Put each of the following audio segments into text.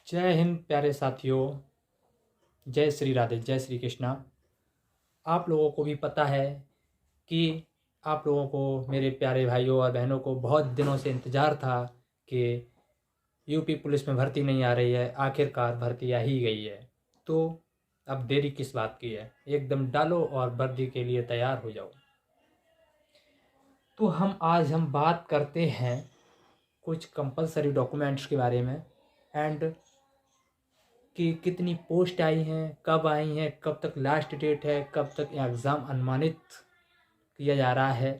जय हिंद प्यारे साथियों। जय श्री राधे, जय श्री कृष्णा। आप लोगों को भी पता है कि आप लोगों को, मेरे प्यारे भाइयों और बहनों को, बहुत दिनों से इंतज़ार था कि यूपी पुलिस में भर्ती नहीं आ रही है। आखिरकार भर्ती आ ही गई है, तो अब देरी किस बात की है। एकदम डालो और वर्दी के लिए तैयार हो जाओ। तो आज हम बात करते हैं कुछ कंपलसरी डॉक्यूमेंट्स के बारे में, एंड कि कितनी पोस्ट आई हैं, कब आई हैं, कब तक लास्ट डेट है, कब तक एग्ज़ाम अनुमानित किया जा रहा है।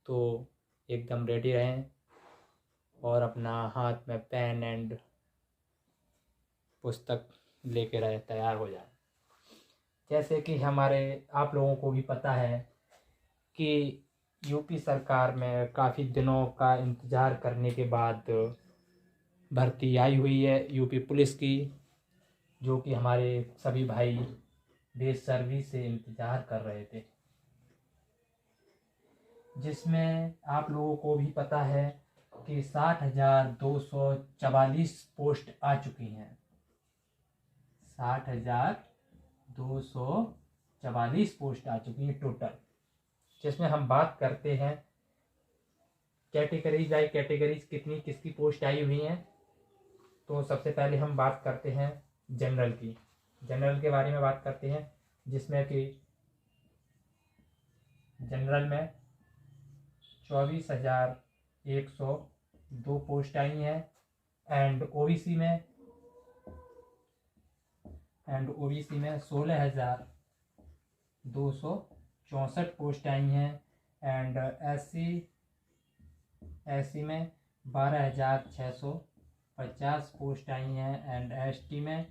तो एकदम रेडी रहें और अपना हाथ में पेन एंड पुस्तक लेके रहें, तैयार हो जाए। जैसे कि आप लोगों को भी पता है कि यूपी सरकार में काफ़ी दिनों का इंतज़ार करने के बाद भर्ती आई हुई है यूपी पुलिस की, जो कि हमारे सभी भाई बेसब्री से इंतज़ार कर रहे थे। जिसमें आप लोगों को भी पता है कि 60,244 पोस्ट आ चुकी हैं। 60,244 पोस्ट आ चुकी हैं टोटल। जिसमें हम बात करते हैं कैटेगरीज बाई कैटेगरीज कितनी किसकी पोस्ट आई हुई हैं। तो सबसे पहले हम बात करते हैं जनरल की। जनरल के बारे में बात करते हैं, जिसमें कि जनरल में 24,102 पोस्ट आई हैं। एंड ओबीसी में 16,264 पोस्ट आई हैं। एंड एससी में 12,650 पोस्ट आई हैं। एंड एसटी में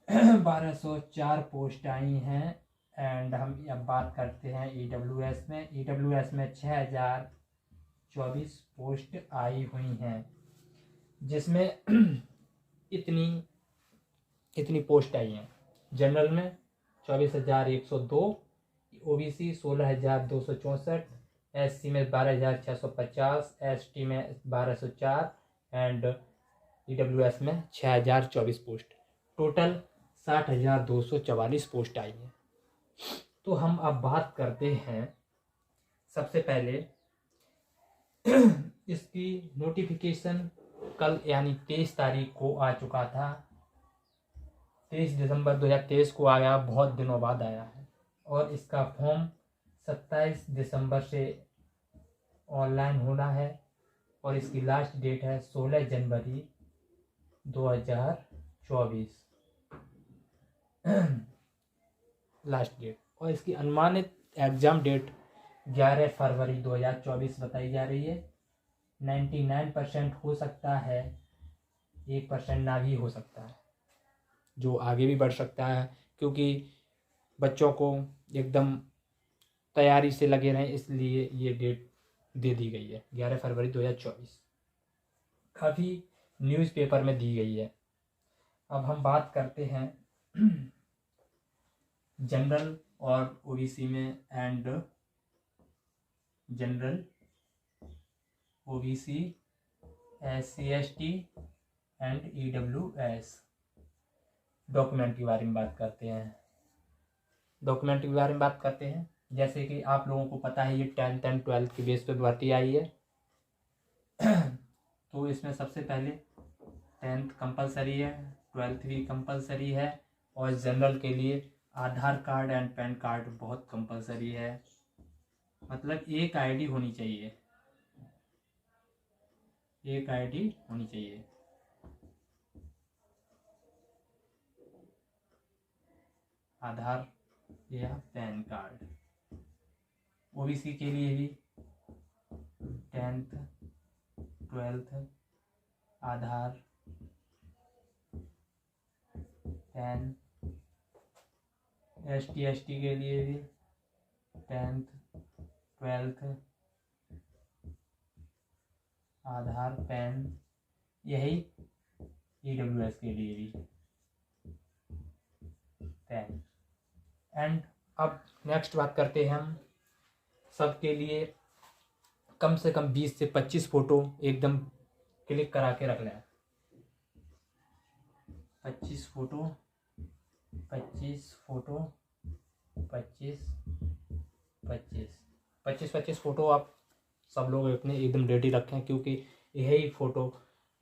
1,204 पोस्ट आई हैं। एंड हम अब बात करते हैं ईडब्ल्यूएस में 6,024 पोस्ट आई हुई हैं। जिसमें इतनी पोस्ट आई हैं। जनरल में 24,102, ओबीसी 16,264, एससी में 12,650, एसटी में 1,204 एंड ईडब्ल्यूएस में 6,024 पोस्ट। टोटल 60,244 पोस्ट आई हैं। तो हम अब बात करते हैं सबसे पहले इसकी नोटिफिकेशन कल यानी 23 तारीख को आ चुका था। 23 दिसंबर 2023 को आया, बहुत दिनों बाद आया है। और इसका फॉर्म 27 दिसंबर से ऑनलाइन होना है और इसकी लास्ट डेट है 16 जनवरी 2024 लास्ट डेट। और इसकी अनुमानित एग्ज़ाम डेट 11 फरवरी 2024 बताई जा रही है। 99% हो सकता है, 1% ना भी हो सकता है, जो आगे भी बढ़ सकता है, क्योंकि बच्चों को एकदम तैयारी से लगे रहें, इसलिए ये डेट दे दी गई है 11 फरवरी 2024। काफ़ी न्यूज़पेपर में दी गई है। अब हम बात करते हैं जनरल और ओबीसी में, and general, OBC, SC ST and EWS document के बारे में बात करते हैं। जैसे कि आप लोगों को पता है, ये 10th एंड 12th के बेस पे भर्ती आई है। तो इसमें सबसे पहले 10th कंपलसरी है, 12th भी कंपलसरी है, और जनरल के लिए आधार कार्ड एंड पैन कार्ड बहुत कंपलसरी है। मतलब एक आईडी होनी चाहिए, आधार या पैन कार्ड। ओबीसी के लिए भी 10th 12th आधार, पैन। एसटी के लिए भी 10th 12th आधार, पैन। यही ईडब्ल्यूएस के लिए भी पैन। एंड अब नेक्स्ट बात करते हैं हम सबके लिए कम से कम 20 से 25 फ़ोटो एकदम क्लिक करा के रख लें। 25 फ़ोटो 25 फ़ोटो 25 फ़ोटो आप सब लोग अपने एकदम रेडी रखें, क्योंकि यही फ़ोटो,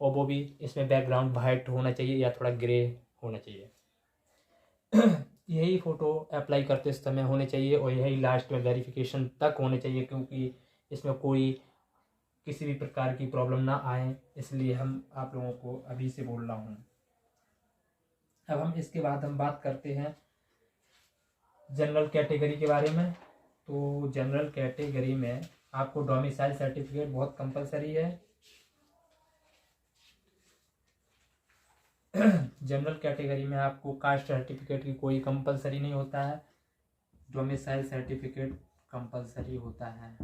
और वो भी इसमें बैकग्राउंड वाइट होना चाहिए या थोड़ा ग्रे होना चाहिए। यही फ़ोटो अप्लाई करते समय होने चाहिए और यही लास्ट में वेरिफिकेशन तक होने चाहिए, क्योंकि इसमें कोई किसी भी प्रकार की प्रॉब्लम ना आए, इसलिए हम आप लोगों को अभी से बोल रहा हूँ। अब हम इसके बाद हम बात करते हैं जनरल कैटेगरी के बारे में। तो जनरल कैटेगरी में आपको डोमिसाइल सर्टिफिकेट बहुत कंपलसरी है। जनरल कैटेगरी में आपको कास्ट सर्टिफिकेट की कोई कंपलसरी नहीं होता है, डोमिसाइल सर्टिफिकेट कंपलसरी होता है।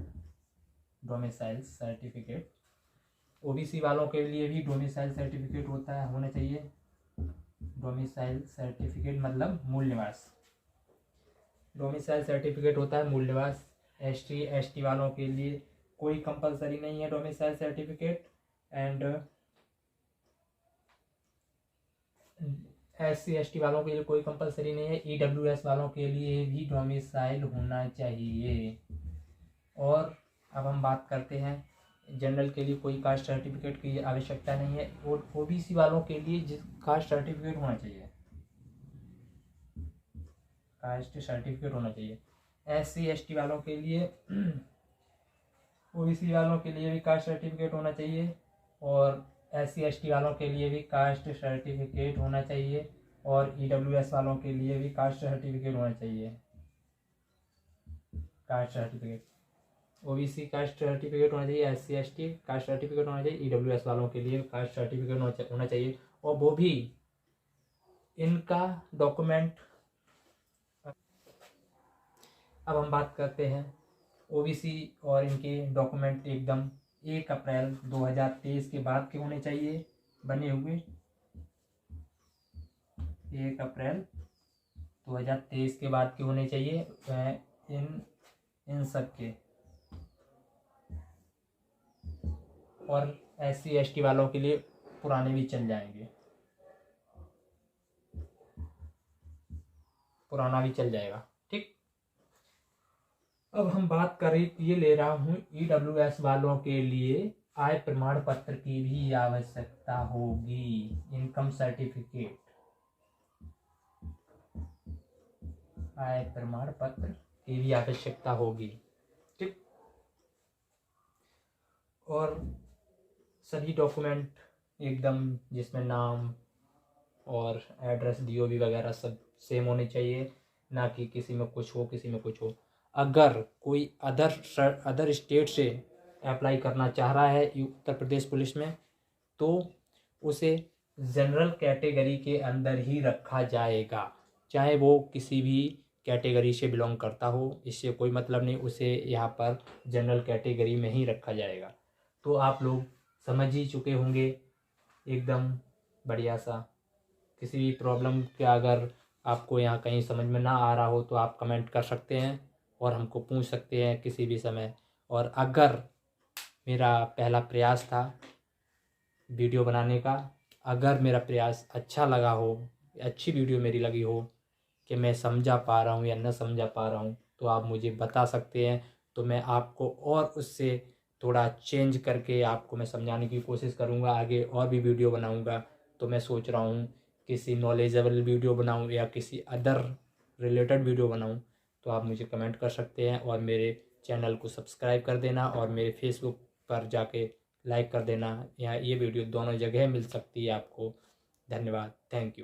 डोमिसाइल सर्टिफिकेट ओबीसी वालों के लिए भी डोमिसाइल सर्टिफिकेट होता है, होना चाहिए। डोमिसाइल सर्टिफिकेट मतलब मूल निवास, डोमिसाइल सर्टिफिकेट होता है मूल निवास। ST वालों के लिए कोई कंपलसरी नहीं है डोमिसाइल सर्टिफिकेट, एंड SC/ST वालों के लिए कोई कंपलसरी नहीं है। EWS वालों के लिए भी डोमिसाइल होना चाहिए। और अब हम बात करते हैं जनरल के लिए कोई कास्ट सर्टिफिकेट की आवश्यकता नहीं है, और ओबीसी वालों के लिए कास्ट सर्टिफिकेट होना चाहिए, कास्ट सर्टिफिकेट होना चाहिए। SC/ST वालों के लिए, ओबीसी वालों के लिए भी कास्ट सर्टिफिकेट होना चाहिए, और SC/ST वालों के लिए भी कास्ट सर्टिफिकेट होना चाहिए, और EWS वालों के लिए भी कास्ट सर्टिफिकेट होना चाहिए। Caste certificate OBC caste certificate होना चाहिए, SC/ST कास्ट सर्टिफिकेट होना चाहिए, EWS वालों के लिए कास्ट सर्टिफिकेट होना चाहिए, और वो भी इनका डॉक्यूमेंट। अब हम बात करते हैं ओबीसी और इनके डॉक्यूमेंट एकदम 1 अप्रैल 2023 के बाद के होने चाहिए बने हुए। 1 अप्रैल 2023 के बाद के होने चाहिए इन सब के, और SC/ST वालों के लिए पुराने भी चल जाएंगे, पुराना भी चल जाएगा। ठीक, अब हम बात करें, ये ले रहा हूँ EWS वालों के लिए आय प्रमाण पत्र की भी आवश्यकता होगी, इनकम सर्टिफिकेट, आय प्रमाण पत्र की भी आवश्यकता होगी। ठीक, और सभी डॉक्यूमेंट एकदम जिसमें नाम और एड्रेस DOB वगैरह सब सेम होने चाहिए, ना कि किसी में कुछ हो किसी में कुछ हो। अगर कोई अदर स्टेट से अप्लाई करना चाह रहा है उत्तर प्रदेश पुलिस में, तो उसे जनरल कैटेगरी के अंदर ही रखा जाएगा, चाहे वो किसी भी कैटेगरी से बिलोंग करता हो, इससे कोई मतलब नहीं, उसे यहाँ पर जनरल कैटेगरी में ही रखा जाएगा। तो आप लोग समझ ही चुके होंगे एकदम बढ़िया सा। किसी भी प्रॉब्लम के अगर आपको यहाँ कहीं समझ में ना आ रहा हो तो आप कमेंट कर सकते हैं और हमको पूछ सकते हैं किसी भी समय। और अगर मेरा पहला प्रयास था वीडियो बनाने का, अगर मेरा प्रयास अच्छा लगा हो, अच्छी वीडियो मेरी लगी हो, कि मैं समझा पा रहा हूँ या न समझा पा रहा हूँ, तो आप मुझे बता सकते हैं, तो मैं आपको और उससे थोड़ा चेंज करके आपको मैं समझाने की कोशिश करूँगा। आगे और भी वीडियो बनाऊँगा, तो मैं सोच रहा हूँ किसी नॉलेजेबल वीडियो बनाऊँ या किसी अदर रिलेटेड वीडियो बनाऊँ। तो आप मुझे कमेंट कर सकते हैं, और मेरे चैनल को सब्सक्राइब कर देना, और मेरे फेसबुक पर जाके लाइक कर देना। यहाँ ये वीडियो दोनों जगह मिल सकती है आपको। धन्यवाद, थैंक यू।